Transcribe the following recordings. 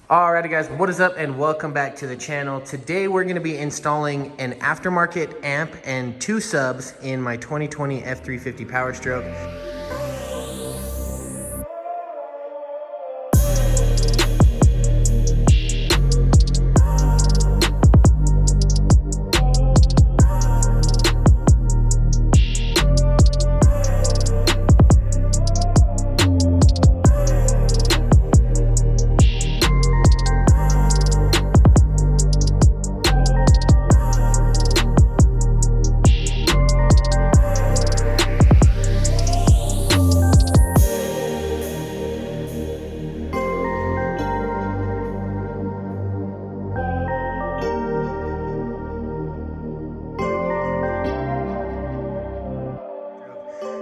Alrighty guys, what is up and welcome back to the channel. Today we're going to be installing an aftermarket amp and 2 subs in my 2020 F350 Power Stroke.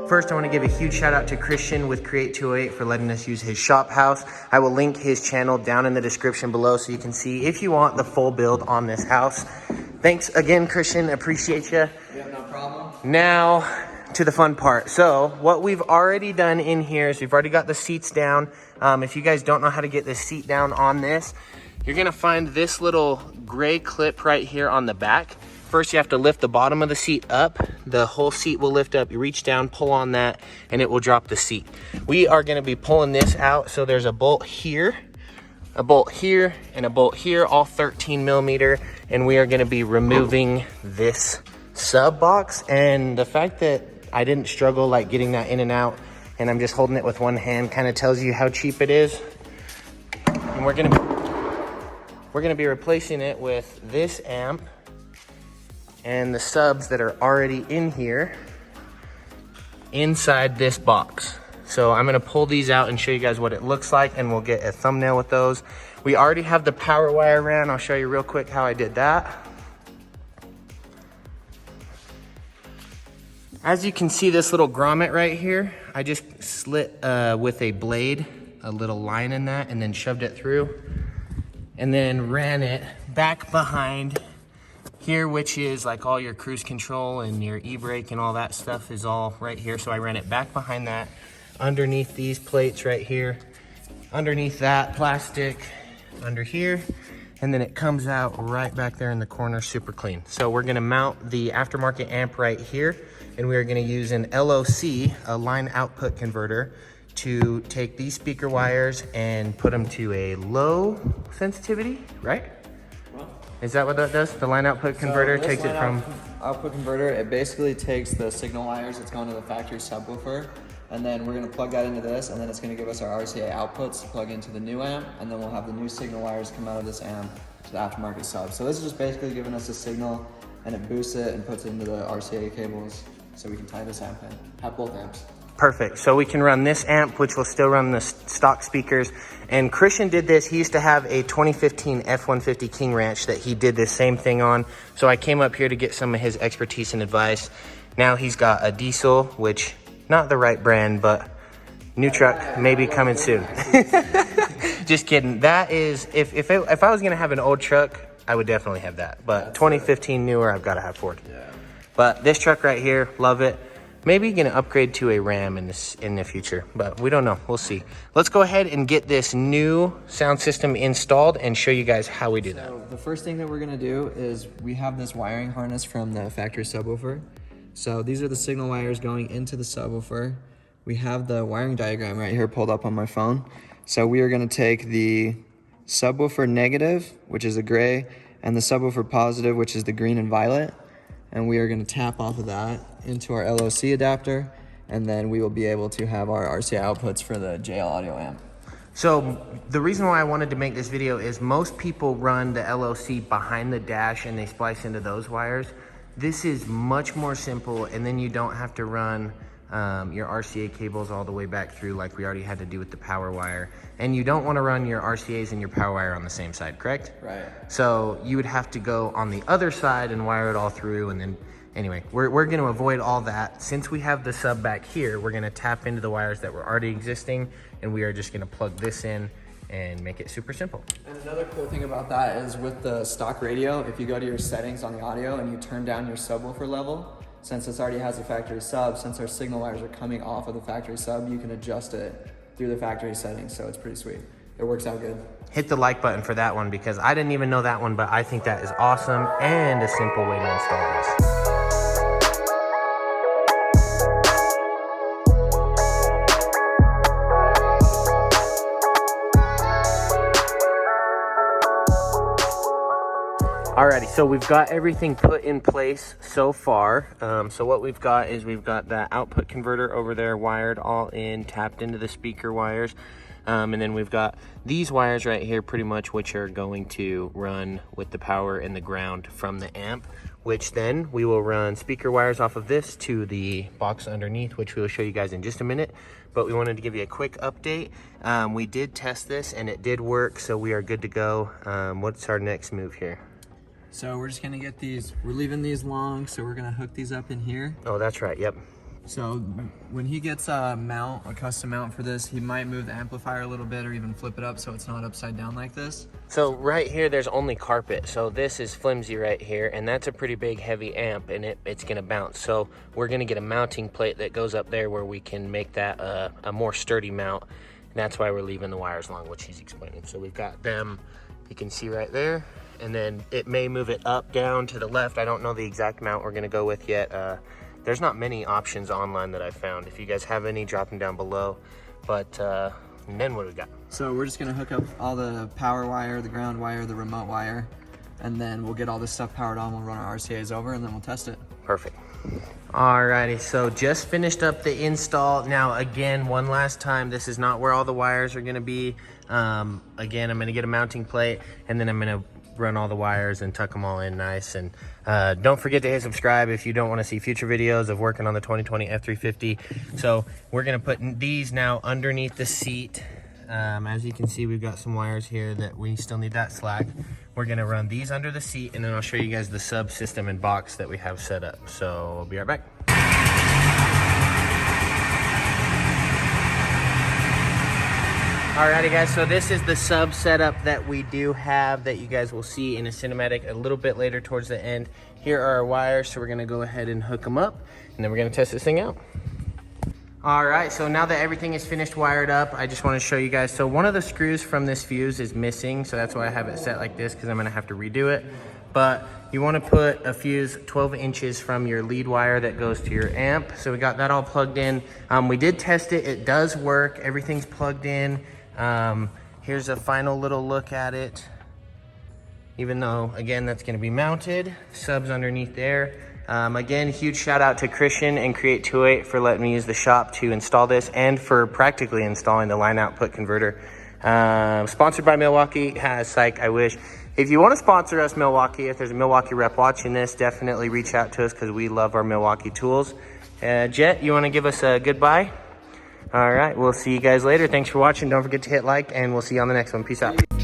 First, I want to give a huge shout out to Christian with Create 208 for letting us use his shop house. I will link his channel down in the description below so you can see if you want the full build on this house. Thanks again, Christian. Appreciate you. Yeah, no problem. Now to the fun part. So what we've already done in here is we've already got the seats down. If you guys don't know how to get this seat down on this, you're going to find this little gray clip right here on the back. First, you have to lift the bottom of the seat up. The whole seat will lift up. You reach down, pull on that, and it will drop the seat. We are going to be pulling this out. So there's a bolt here, and a bolt here, all 13 millimeter. And we are going to be removing this sub box. And the fact that I didn't struggle like getting that in and out, and I'm just holding it with one hand, kind of tells you how cheap it is. And we're going to be replacing it with this amp and the subs that are already in here inside this box. So I'm gonna pull these out and show you guys what it looks like, and we'll get a thumbnail with those. We already have the power wire ran. I'll show you real quick how I did that. As you can see, this little grommet right here, I just slit with a blade, a little line in that, and then shoved it through, and then ran it back behind here, which is like all your cruise control and your e-brake and all that stuff is all right here. So I ran it back behind that, underneath these plates right here, underneath that plastic, under here, and then it comes out right back there in the corner, super clean. So we're gonna mount the aftermarket amp right here, and we are gonna use an LOC, a line output converter, to take these speaker wires and put them to a low sensitivity, right? Is that what that does? The line output converter takes it from... Output converter, it basically takes the signal wires that's going to the factory subwoofer, and then we're going to plug that into this, and then it's going to give us our RCA outputs to plug into the new amp, and then we'll have the new signal wires come out of this amp to the aftermarket sub. So this is just basically giving us a signal, and it boosts it and puts it into the RCA cables so we can tie this amp in, have both amps. Perfect. So we can run this amp, which will still run the stock speakers. And Christian did this. He used to have a 2015 F-150 King Ranch that he did this same thing on. So I came up here to get some of his expertise and advice. Now he's got a diesel, which not the right brand, but new truck maybe coming soon. Just kidding. That is, if I was gonna have an old truck, I would definitely have that. But 2015 newer, I've got to have Ford. Yeah. But this truck right here, love it. Maybe gonna upgrade to a Ram in the future, but we don't know. We'll see. Let's go ahead and get this new sound system installed and show you guys how we do that. So the first thing that we're gonna do is we have this wiring harness from the factory subwoofer. So these are the signal wires going into the subwoofer. We have the wiring diagram right here pulled up on my phone. So we are gonna take the subwoofer negative, which is the gray, and the subwoofer positive, which is the green and violet. And we are going to tap off of that into our LOC adapter, and then we will be able to have our RCA outputs for the JL audio amp. So the reason why I wanted to make this video is most people run the LOC behind the dash and they splice into those wires. This is much more simple, and then you don't have to run your RCA cables all the way back through like we already had to do with the power wire. And you don't want to run your RCAs and your power wire on the same side, correct? Right. So you would have to go on the other side and wire it all through, and then anyway, we're going to avoid all that. Since we have the sub back here, we're going to tap into the wires that were already existing, and we are just going to plug this in and make it super simple. And another cool thing about that is with the stock radio, if you go to your settings on the audio and you turn down your subwoofer level, since this already has a factory sub, since our signal wires are coming off of the factory sub, you can adjust it through the factory settings, so it's pretty sweet. it works out good. Hit the like button for that one because I didn't even know that one, but I think that is awesome and a simple way to install this. Alrighty, so we've got everything put in place so far. So what we've got is we've got that output converter over there wired all in, tapped into the speaker wires. And then we've got these wires right here pretty much, which are going to run with the power and the ground from the amp, which then we will run speaker wires off of this to the box underneath, which we will show you guys in just a minute. But we wanted to give you a quick update. We did test this and it did work, so we are good to go. What's our next move here? So we're just gonna get these, we're leaving these long, so we're gonna hook these up in here. Oh, that's right, yep. So when he gets a custom mount for this, he might move the amplifier a little bit or even flip it up so it's not upside down like this. So right here, there's only carpet. So this is flimsy right here, and that's a pretty big heavy amp, and it's gonna bounce. So we're gonna get a mounting plate that goes up there where we can make that a more sturdy mount. And that's why we're leaving the wires long, which he's explaining. So we've got them, you can see right there. And then it may move it up, down, to the left. I don't know the exact mount we're gonna go with yet. There's not many options online that I found. If you guys have any, drop them down below. But and then what do we got? So we're just gonna hook up all the power wire, the ground wire, the remote wire, and then we'll get all this stuff powered on, we'll run our RCAs over, and then we'll test it. Perfect. Alrighty, so just finished up the install. Now again, one last time, this is not where all the wires are gonna be. Again, I'm gonna get a mounting plate, and then I'm gonna run all the wires and tuck them all in nice. And don't forget to hit subscribe if you don't want to see future videos of working on the 2020 F350. So we're gonna put these now underneath the seat. As you can see, we've got some wires here that we still need that slack. We're gonna run these under the seat, and then I'll show you guys the subsystem and box that we have set up. So we'll be right back. Alrighty guys, so this is the sub setup that we do have that you guys will see in a cinematic a little bit later towards the end. Here are our wires, so we're gonna go ahead and hook them up, and then we're gonna test this thing out. Alright, so now that everything is finished wired up, I just wanna show you guys. So one of the screws from this fuse is missing, so that's why I have it set like this, because I'm gonna have to redo it. But you wanna put a fuse 12 inches from your lead wire that goes to your amp. So we got that all plugged in. We did test it, it does work, everything's plugged in. Here's a final little look at it. Even though, again, that's gonna be mounted, subs underneath there. Again, huge shout out to Christian and Create28 for letting me use the shop to install this and for practically installing the line output converter. Sponsored by Milwaukee. Psych, I wish. If you wanna sponsor us, Milwaukee, if there's a Milwaukee rep watching this, definitely reach out to us because we love our Milwaukee tools. Jet, you wanna give us a goodbye? All right, we'll see you guys later. Thanks for watching. Don't forget to hit like, and we'll see you on the next one. Peace out.